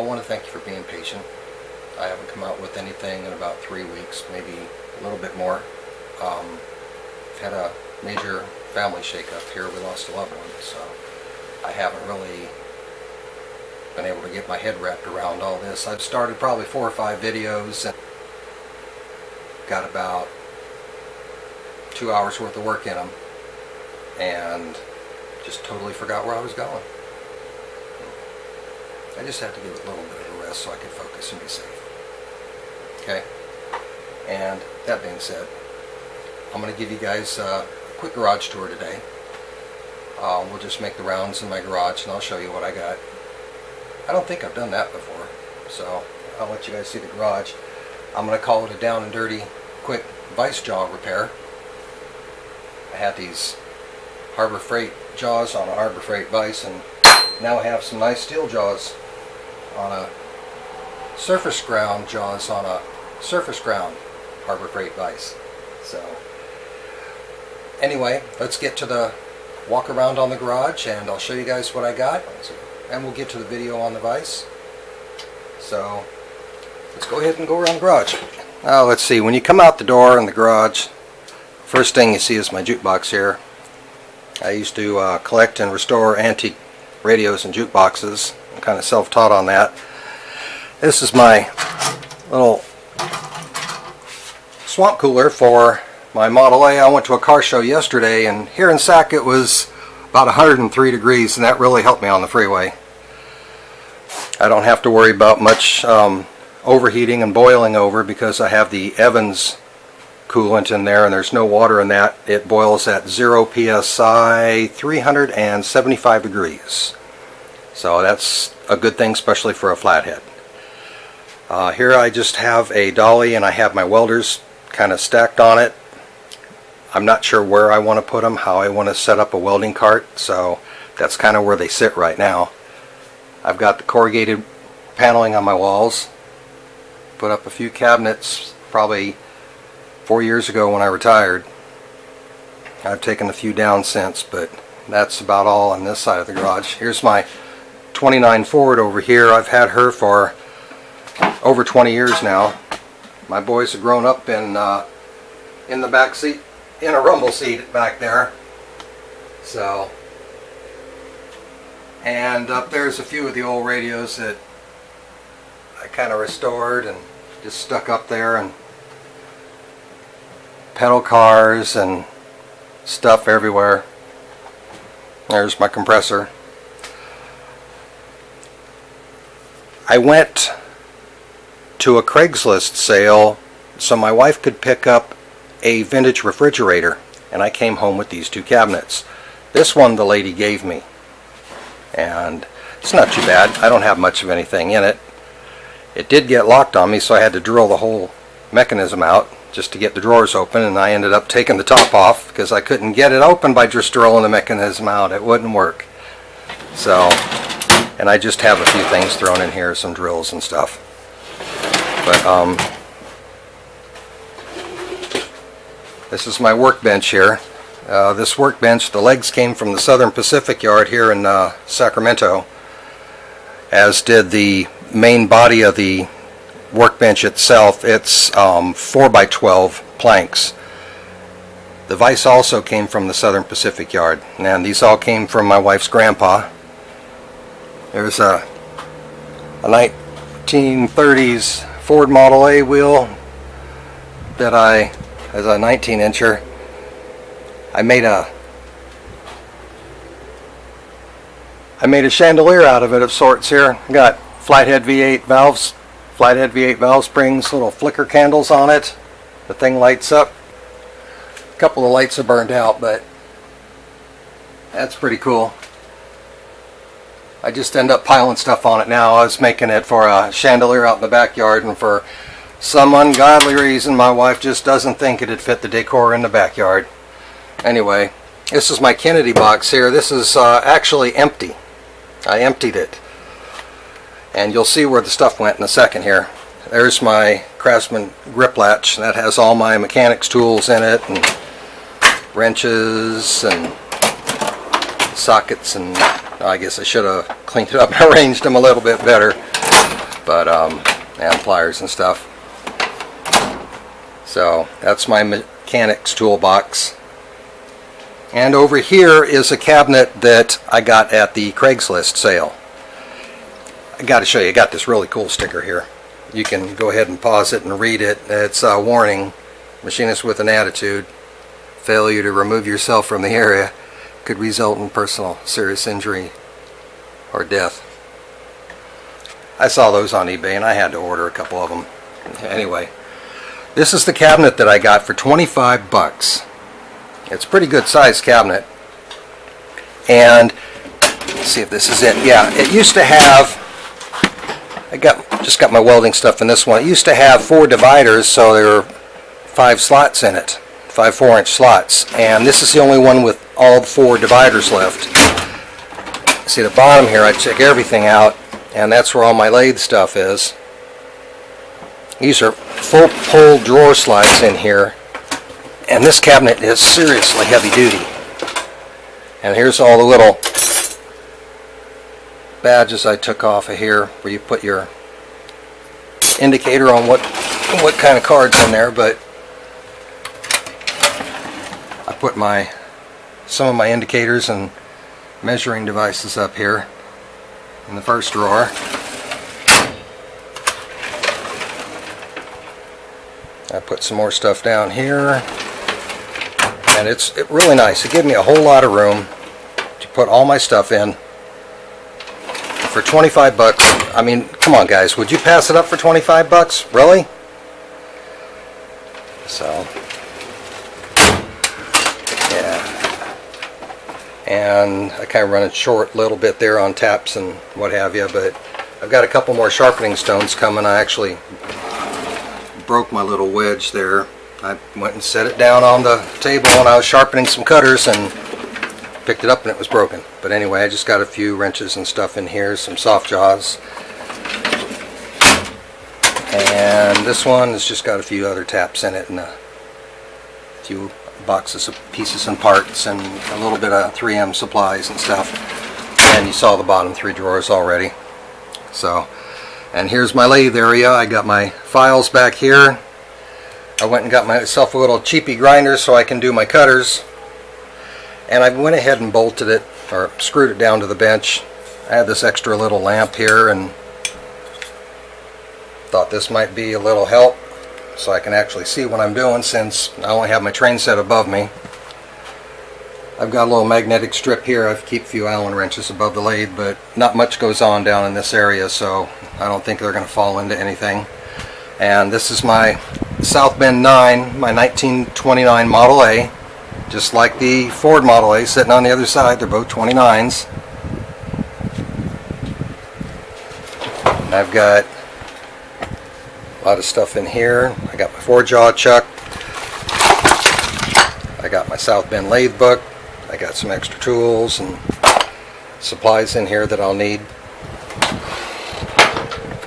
want to thank you for being patient. I haven't come out with anything in about 3 weeks, maybe a little bit more. I've had a major family shake-up here. We lost a loved one, so I haven't really been able to get my head wrapped around all this. I've started probably 4 or 5 videos and got about 2 hours worth of work in them and just totally forgot where I was going. I just have to give it a little bit of a rest so I can focus and be safe. Okay? And that being said, I'm going to give you guys a quick garage tour today. We'll just make the rounds in my garage and I'll show you what I got. I don't think I've done that before, so I'll let you guys see the garage. I'm going to call it a down and dirty quick vise jaw repair. I had these Harbor Freight jaws on a Harbor Freight vise, and now I have some nice steel jaws on a surface ground jaws on a surface ground Harbor Freight vise. So anyway, let's get to the walk around on the garage and I'll show you guys what I got, and we'll get to the video on the vise. So let's go ahead and go around the garage. Now let's see, when you come out the door in the garage, first thing you see is my jukebox here. I used to collect and restore antique radios and jukeboxes. I'm kind of self-taught on that. This is my little swamp cooler for my Model A. I went to a car show yesterday, and here in Sac it was about 103 degrees, and that really helped me on the freeway. I don't have to worry about much overheating and boiling over because I have the Evans coolant in there and there's no water in that. It boils at 0 psi 375 degrees. So that's a good thing, especially for a flathead. Here I just have a dolly and I have my welders kind of stacked on it. I'm not sure where I want to put them, how I want to set up a welding cart, so that's kind of where they sit right now. I've got the corrugated paneling on my walls. Put up a few cabinets probably 4 years ago when I retired. I've taken a few down since, but that's about all on this side of the garage. Here's my 29 Ford over here. I've had her for over 20 years now. My boys have grown up in the back seat, in a rumble seat back there. So, and up there's a few of the old radios that I kind of restored and just stuck up there, and pedal cars and stuff everywhere. There's my compressor. I went to a Craigslist sale so my wife could pick up a vintage refrigerator, and I came home with these 2 cabinets. This one the lady gave me, and it's not too bad. I don't have much of anything in it. It did get locked on me, so I had to drill the whole mechanism out just to get the drawers open, and I ended up taking the top off because I couldn't get it open by just drilling the mechanism out. It wouldn't work. So, and I just have a few things thrown in here, some drills and stuff. But this is my workbench here. This workbench, the legs came from the Southern Pacific yard here in Sacramento, as did the main body of the workbench itself. It's 4x12 planks. The vise also came from the Southern Pacific yard, and these all came from my wife's grandpa. There's a 1930s Ford Model A wheel that as a 19-incher, I made a chandelier out of it of sorts here. Got Flathead V8 valves, Flathead V8 valve springs, little flicker candles on it. The thing lights up. A couple of lights are burned out, but that's pretty cool. I just end up piling stuff on it now. I was making it for a chandelier out in the backyard, and for some ungodly reason my wife just doesn't think it'd fit the decor in the backyard. Anyway, this is my Kennedy box here. This is actually empty. I emptied it, and you'll see where the stuff went in a second here. There's my Craftsman grip latch. That has all my mechanics tools in it, and wrenches and sockets, and I guess I should have cleaned it up and arranged them a little bit better. but and pliers and stuff. So that's my mechanics toolbox. And over here is a cabinet that I got at the Craigslist sale. I got to show you, I got this really cool sticker here. You can go ahead and pause it and read it. It's a warning: machinist with an attitude, failure to remove yourself from the area could result in personal serious injury or death. I saw those on eBay and I had to order a couple of them. Anyway, this is the cabinet that I got for 25 bucks. It's a pretty good sized cabinet. And let's see if this is it. Yeah, it used to have, just got my welding stuff in this one. It used to have 4 dividers, so there were 5 slots in it, 5 4-inch slots. And this is the only one with all 4 dividers left. See the bottom here, I check everything out, and that's where all my lathe stuff is. These are full pull drawer slides in here, and this cabinet is seriously heavy duty. And here's all the little badges I took off of here, where you put your indicator on what kind of card's in there. But I put some of my indicators and measuring devices up here in the first drawer. I put some more stuff down here, and it's really nice. It gave me a whole lot of room to put all my stuff in for 25 bucks. I mean, come on guys, would you pass it up for 25 bucks? Really? So, yeah. And I kind of run it short a little bit there on taps and what have you, but I've got a couple more sharpening stones coming. I actually broke my little wedge there. I went and set it down on the table when I was sharpening some cutters and picked it up and it was broken. But anyway, I just got a few wrenches and stuff in here, some soft jaws. And this one has just got a few other taps in it and a few boxes of pieces and parts and a little bit of 3M supplies and stuff. And you saw the bottom 3 drawers already. So, and here's my lathe area. I got my files back here. I went and got myself a little cheapy grinder so I can do my cutters. And I went ahead and bolted it, or screwed it down to the bench. I had this extra little lamp here and thought this might be a little help so I can actually see what I'm doing, since I only have my train set above me. I've got a little magnetic strip here. I keep a few Allen wrenches above the lathe, but not much goes on down in this area, so I don't think they're going to fall into anything. And this is my South Bend 9, my 1929 Model A. Just like the Ford Model A sitting on the other side, they're both 29s. And I've got a lot of stuff in here. I got my 4-jaw chuck. I got my South Bend lathe book. I got some extra tools and supplies in here that I'll need.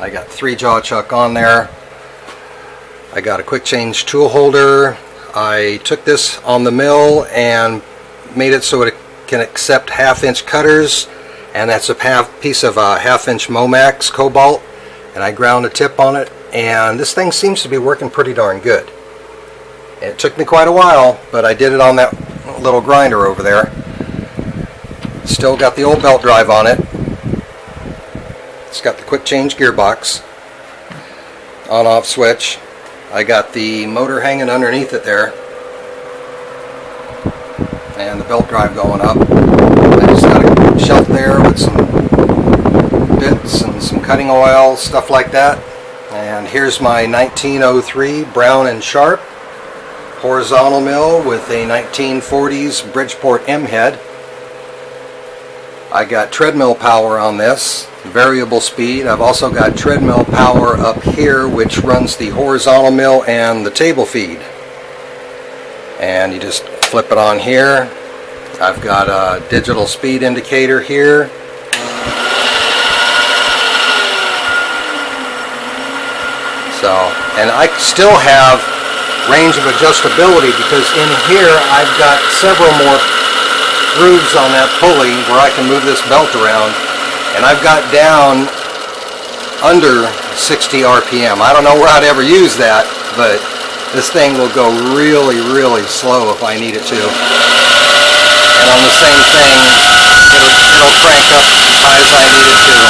I got 3-jaw chuck on there. I got a quick change tool holder. I took this on the mill and made it so it can accept 1/2-inch cutters, and that's a piece of a 1/2-inch Momax Cobalt, and I ground a tip on it, and this thing seems to be working pretty darn good. It took me quite a while, but I did it on that little grinder over there. Still got the old belt drive on it. It's got the quick change gearbox, on-off switch. I got the motor hanging underneath it there, and the belt drive going up. I just got a shelf there with some bits and some cutting oil, stuff like that. And here's my 1903 Brown and Sharp horizontal mill with a 1940s Bridgeport M head. I got treadmill power on this, variable speed. I've also got treadmill power up here, which runs the horizontal mill and the table feed. And you just flip it on here. I've got a digital speed indicator here. So, and I still have range of adjustability, because in here I've got several more grooves on that pulley where I can move this belt around, and I've got down under 60 RPM. I don't know where I'd ever use that, but this thing will go really, really slow if I need it to. And on the same thing, it'll crank up as high as I need it to.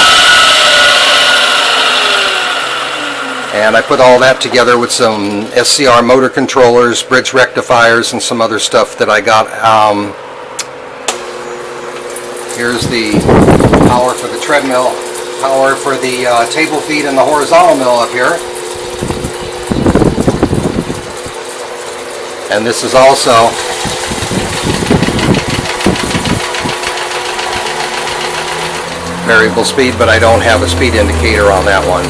And I put all that together with some SCR motor controllers, bridge rectifiers, and some other stuff that I got. Here's the power for the treadmill, power for the table feet and the horizontal mill up here. And this is also variable speed, but I don't have a speed indicator on that one.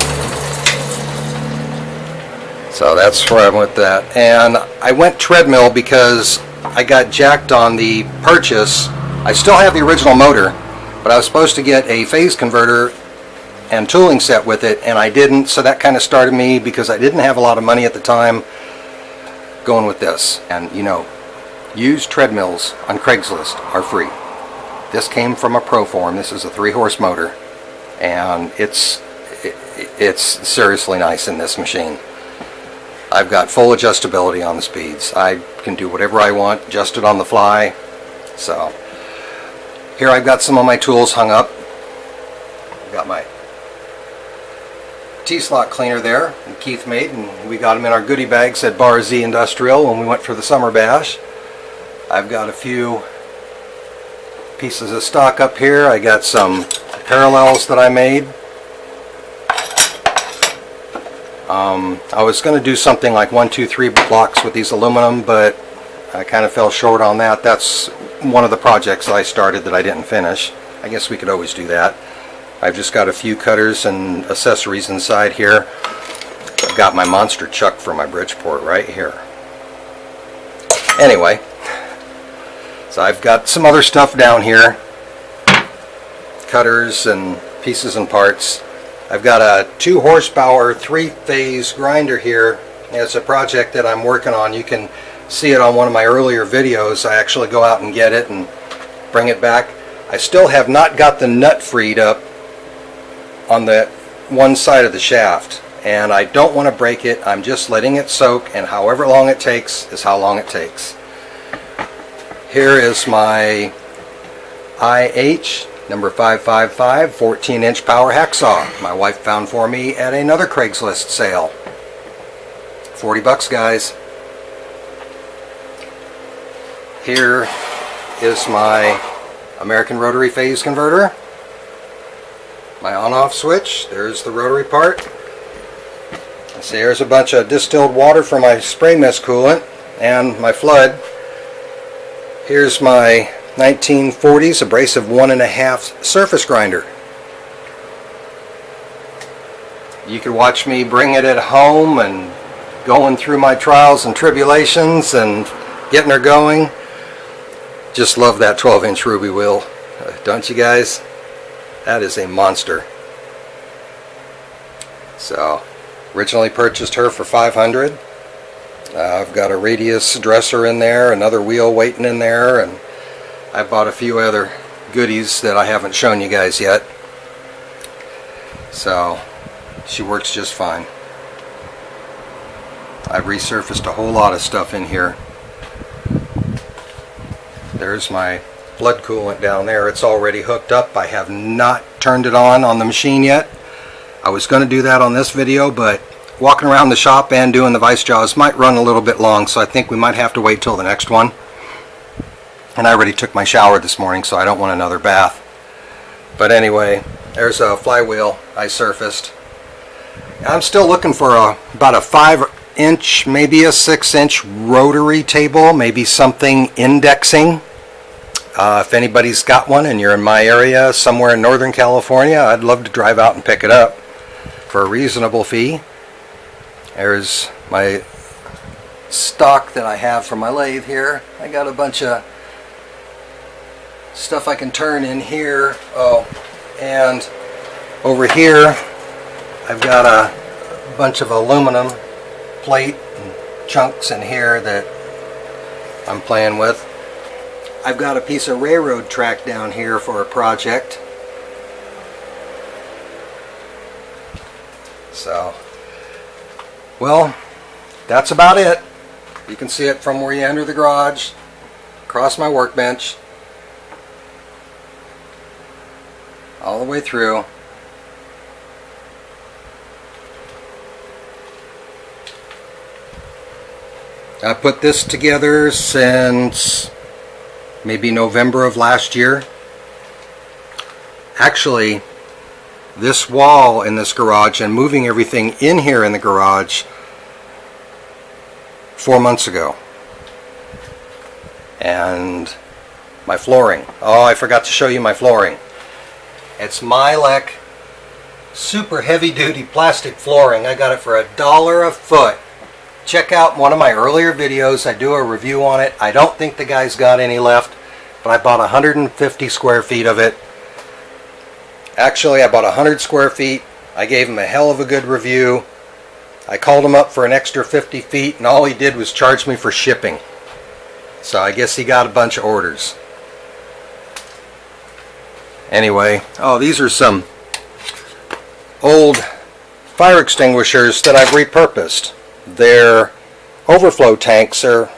So that's where I went with that. And I went treadmill because I got jacked on the purchase. I still have the original motor, but I was supposed to get a phase converter and tooling set with it, and I didn't, so that kind of started me, because I didn't have a lot of money at the time, going with this. And you know, used treadmills on Craigslist are free. This came from a Proform. This is a 3-horse motor, and it's seriously nice in this machine. I've got full adjustability on the speeds. I can do whatever I want, adjust it on the fly. So here I've got some of my tools hung up. I've got my T-slot cleaner there that Keith made, and we got them in our goodie bags at Bar Z Industrial when we went for the summer bash. I've got a few pieces of stock up here. I got some parallels that I made. I was going to do something like 1, 2, 3 blocks with these aluminum, but I kind of fell short on that. That's one of the projects that I started that I didn't finish. I guess we could always do that. I've just got a few cutters and accessories inside here. I've got my monster chuck for my Bridgeport right here. Anyway, so I've got some other stuff down here. Cutters and pieces and parts. I've got a 2 horsepower 3-phase grinder here. It's a project that I'm working on. You can see it on one of my earlier videos. I actually go out and get it and bring it back. I still have not got the nut freed up on the one side of the shaft, and I don't want to break it. I'm just letting it soak, and however long it takes is how long it takes. Here is my IH number 555 14-inch power hacksaw my wife found for me at another Craigslist sale. 40 bucks, guys. Here is my American rotary phase converter, my on-off switch. There's the rotary part. See, there's a bunch of distilled water for my spray mist coolant and my flood. Here's my 1940s abrasive 1.5 surface grinder. You could watch me bring it at home and going through my trials and tribulations and getting her going. Just love that 12-inch ruby wheel, don't you guys? That is a monster. So originally purchased her for $500. I've got a radius dresser in there, another wheel waiting in there, and I bought a few other goodies that I haven't shown you guys yet. So she works just fine. I've resurfaced a whole lot of stuff in here. There's my flood coolant down there. It's already hooked up. I have not turned it on the machine yet. I was going to do that on this video, but walking around the shop and doing the vice jaws might run a little bit long, so I think we might have to wait till the next one. And I already took my shower this morning, so I don't want another bath. But anyway, there's a flywheel I surfaced. I'm still looking for about a 5-inch, maybe a 6-inch rotary table, maybe something indexing. If anybody's got one and you're in my area, somewhere in Northern California, I'd love to drive out and pick it up for a reasonable fee. There's my stock that I have for my lathe here. I got a bunch of stuff I can turn in here. Oh, and over here I've got a bunch of aluminum plate and chunks in here that I'm playing with. I've got a piece of railroad track down here for a project. So, well, that's about it. You can see it from where you enter the garage, across my workbench, all the way through. I put this together since maybe November of last year. Actually, this wall in this garage and moving everything in here in the garage 4 months ago. And my flooring. Oh, I forgot to show you my flooring. It's Milek super heavy duty plastic flooring. I got it for $1 a foot. Check out one of my earlier videos. I do a review on it. I don't think the guy's got any left, but I bought 150 square feet of it. Actually, I bought 100 square feet. I gave him a hell of a good review. I called him up for an extra 50 feet, and all he did was charge me for shipping. So I guess he got a bunch of orders. Anyway, oh, these are some old fire extinguishers that I've repurposed. They're overflow tanks, or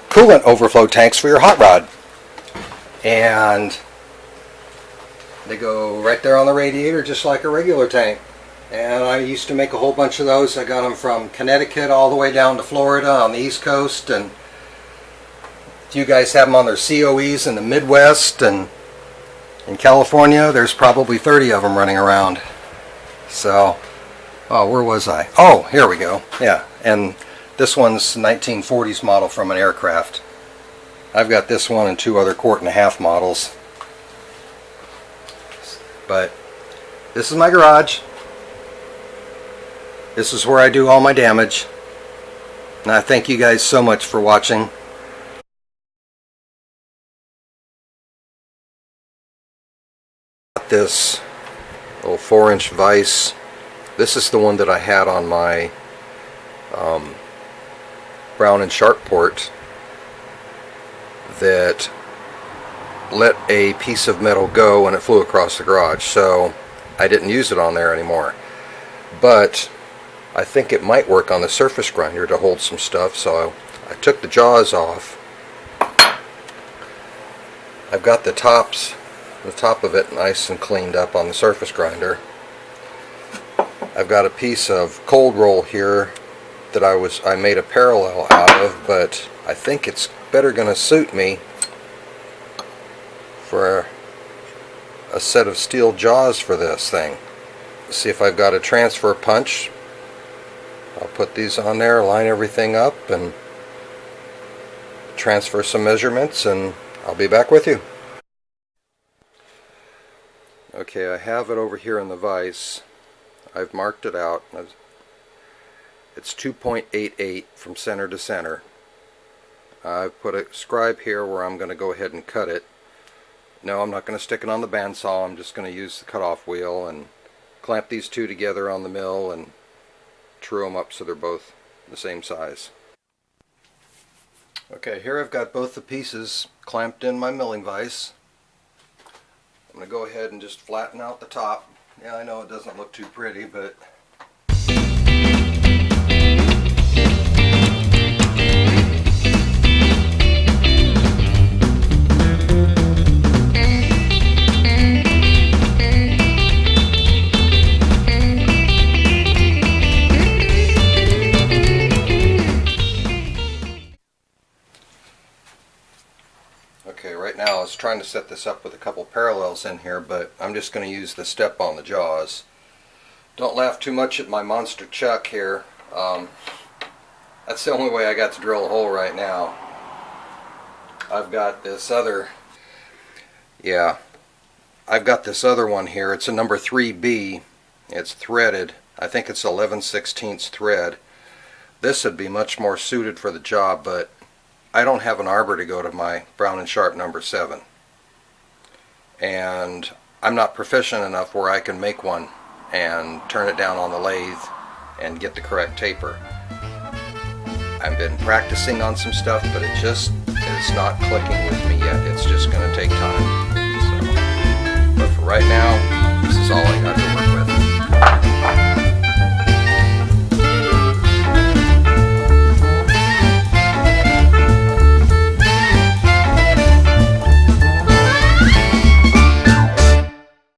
coolant overflow tanks for your hot rod. And they go right there on the radiator just like a regular tank. And I used to make a whole bunch of those. I got them from Connecticut all the way down to Florida on the East Coast. And if you guys have them on their COEs in the Midwest and in California, there's probably 30 of them running around. So, oh, where was I? Oh, here we go. Yeah, and this one's 1940s model from an aircraft. I've got this one and 2 other 1.5 quart models. But this is my garage. This is where I do all my damage. And I thank you guys so much for watching. This little 4-inch vise. This is the one that I had on my Brown and Sharp port that let a piece of metal go and it flew across the garage, so I didn't use it on there anymore. But I think it might work on the surface grinder to hold some stuff, so I took the jaws off. I've got the top of it nice and cleaned up on the surface grinder. I've got a piece of cold roll here that I made a parallel out of, but I think it's better going to suit me for a set of steel jaws for this thing. Let's see if I've got a transfer punch. I'll put these on there, line everything up, and transfer some measurements, and I'll be back with you. Okay, I have it over here in the vise. I've marked it out. It's 2.88 from center to center. I've put a scribe here where I'm going to go ahead and cut it. No, I'm not going to stick it on the bandsaw. I'm just going to use the cutoff wheel and clamp these two together on the mill and true them up so they're both the same size. Okay, here I've got both the pieces clamped in my milling vise. I'm going to go ahead and just flatten out the top. Yeah, I know it doesn't look too pretty, but okay, right now I was trying to set this up with a couple parallels in here, but I'm just going to use the step on the jaws. Don't laugh too much at my monster chuck here. That's the only way I got to drill a hole right now. I've got this other, I've got this other one here. It's a number 3B. It's threaded. I think it's 11/16 thread. This would be much more suited for the job, but I don't have an arbor to go to my Brown and Sharp number 7, and I'm not proficient enough where I can make one and turn it down on the lathe and get the correct taper. I've been practicing on some stuff, but it just is not clicking with me yet. It's just going to take time. So, but for right now, this is all I got to